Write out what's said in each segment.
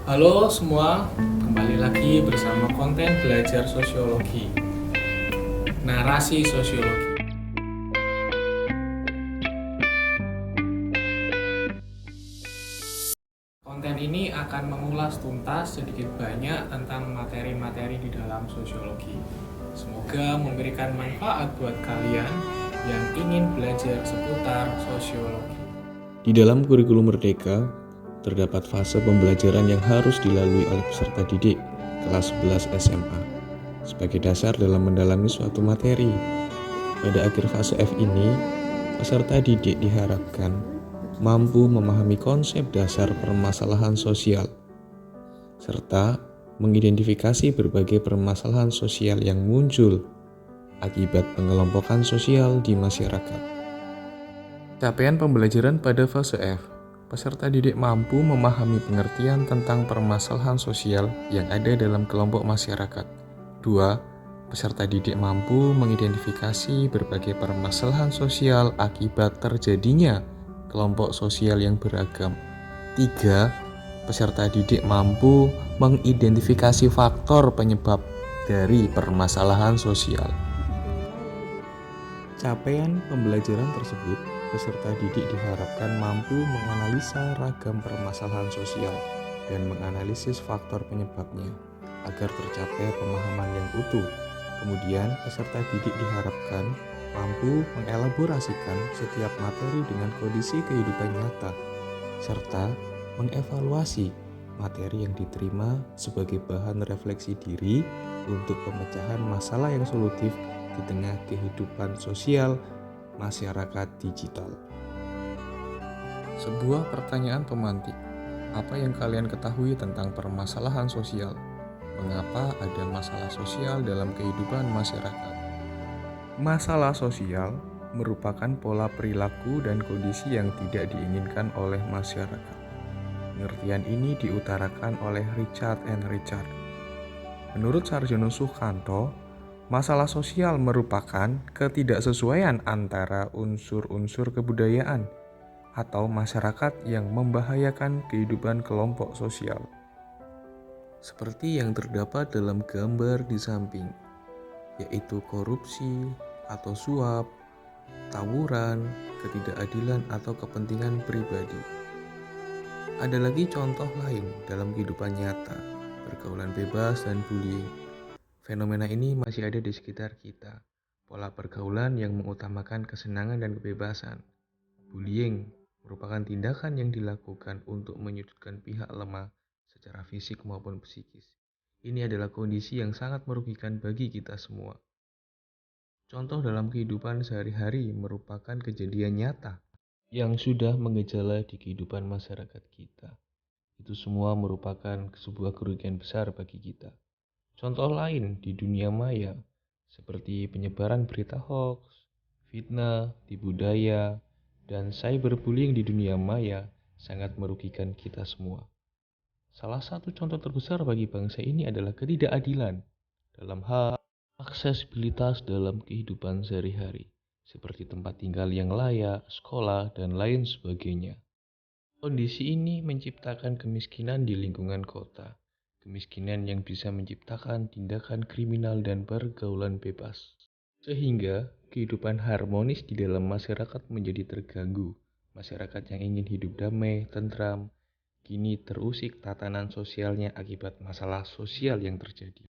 Halo semua, kembali lagi bersama konten belajar sosiologi, narasi sosiologi. Konten ini akan mengulas tuntas sedikit banyak tentang materi-materi di dalam sosiologi. Semoga memberikan manfaat buat kalian yang ingin belajar seputar sosiologi. Di dalam kurikulum Merdeka, terdapat fase pembelajaran yang harus dilalui oleh peserta didik kelas 11 SMA sebagai dasar dalam mendalami suatu materi. Pada akhir fase F ini, peserta didik diharapkan mampu memahami konsep dasar permasalahan sosial serta mengidentifikasi berbagai permasalahan sosial yang muncul akibat pengelompokan sosial di masyarakat. Capaian pembelajaran pada fase F, peserta didik mampu memahami pengertian tentang permasalahan sosial yang ada dalam kelompok masyarakat. 2. Peserta didik mampu mengidentifikasi berbagai permasalahan sosial akibat terjadinya kelompok sosial yang beragam. 3. Peserta didik mampu mengidentifikasi faktor penyebab dari permasalahan sosial. Capaian pembelajaran tersebut, peserta didik diharapkan mampu menganalisa ragam permasalahan sosial dan menganalisis faktor penyebabnya agar tercapai pemahaman yang utuh. Kemudian, peserta didik diharapkan mampu mengelaborasikan setiap materi dengan kondisi kehidupan nyata, serta mengevaluasi materi yang diterima sebagai bahan refleksi diri untuk pemecahan masalah yang solutif di tengah kehidupan sosial masyarakat digital. Sebuah pertanyaan pemantik. Apa yang kalian ketahui tentang permasalahan sosial? Mengapa ada masalah sosial dalam kehidupan masyarakat? Masalah sosial merupakan pola perilaku dan kondisi yang tidak diinginkan oleh masyarakat. Pengertian ini diutarakan oleh Richard and Richard. Menurut Sarjono Sukanto, masalah sosial merupakan ketidaksesuaian antara unsur-unsur kebudayaan atau masyarakat yang membahayakan kehidupan kelompok sosial. Seperti yang terdapat dalam gambar di samping, yaitu korupsi atau suap, tawuran, ketidakadilan atau kepentingan pribadi. Ada lagi contoh lain dalam kehidupan nyata, pergaulan bebas dan bullying. Fenomena ini masih ada di sekitar kita. Pola pergaulan yang mengutamakan kesenangan dan kebebasan. Bullying merupakan tindakan yang dilakukan untuk menyudutkan pihak lemah secara fisik maupun psikis. Ini adalah kondisi yang sangat merugikan bagi kita semua. Contoh dalam kehidupan sehari-hari merupakan kejadian nyata yang sudah mengejala di kehidupan masyarakat kita. Itu semua merupakan sebuah kerugian besar bagi kita. Contoh lain di dunia maya, seperti penyebaran berita hoax, fitnah, tipu daya, dan cyberbullying di dunia maya sangat merugikan kita semua. Salah satu contoh terbesar bagi bangsa ini adalah ketidakadilan dalam hal aksesibilitas dalam kehidupan sehari-hari, seperti tempat tinggal yang layak, sekolah, dan lain sebagainya. Kondisi ini menciptakan kemiskinan di lingkungan kota, kemiskinan yang bisa menciptakan tindakan kriminal dan pergaulan bebas. Sehingga kehidupan harmonis di dalam masyarakat menjadi terganggu. Masyarakat yang ingin hidup damai, tentram, kini terusik tatanan sosialnya akibat masalah sosial yang terjadi.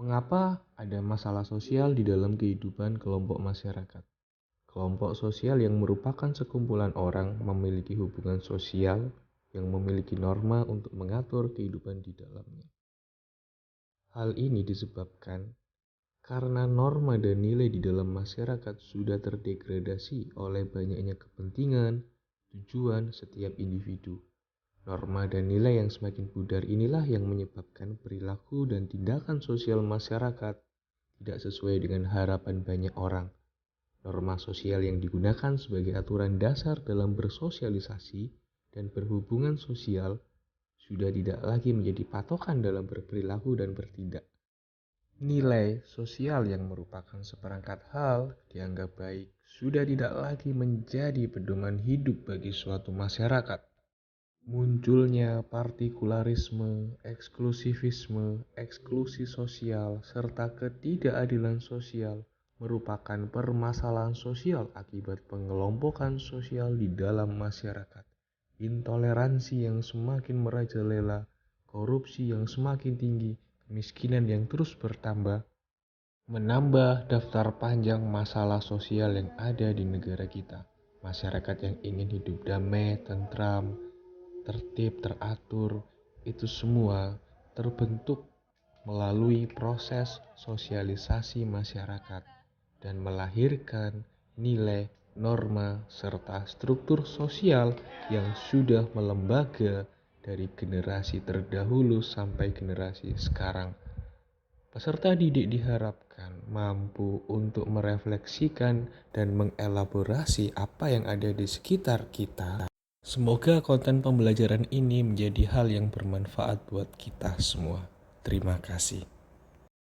Mengapa ada masalah sosial di dalam kehidupan kelompok masyarakat? Kelompok sosial yang merupakan sekumpulan orang memiliki hubungan sosial yang memiliki norma untuk mengatur kehidupan di dalamnya. Hal ini disebabkan karena norma dan nilai di dalam masyarakat sudah terdegradasi oleh banyaknya kepentingan, tujuan setiap individu. Norma dan nilai yang semakin pudar inilah yang menyebabkan perilaku dan tindakan sosial masyarakat tidak sesuai dengan harapan banyak orang. Norma sosial yang digunakan sebagai aturan dasar dalam bersosialisasi dan berhubungan sosial sudah tidak lagi menjadi patokan dalam berperilaku dan bertindak. Nilai sosial yang merupakan seperangkat hal dianggap baik sudah tidak lagi menjadi pedoman hidup bagi suatu masyarakat. Munculnya partikularisme, eksklusivisme, eksklusi sosial, serta ketidakadilan sosial merupakan permasalahan sosial akibat pengelompokan sosial di dalam masyarakat. Intoleransi yang semakin merajalela, korupsi yang semakin tinggi, kemiskinan yang terus bertambah, menambah daftar panjang masalah sosial yang ada di negara kita. Masyarakat yang ingin hidup damai, tentram, tertib, teratur, itu semua terbentuk melalui proses sosialisasi masyarakat dan melahirkan nilai, norma, serta struktur sosial yang sudah melembaga dari generasi terdahulu sampai generasi sekarang. Peserta didik diharapkan mampu untuk merefleksikan dan mengelaborasi apa yang ada di sekitar kita. Semoga konten pembelajaran ini menjadi hal yang bermanfaat buat kita semua. Terima kasih.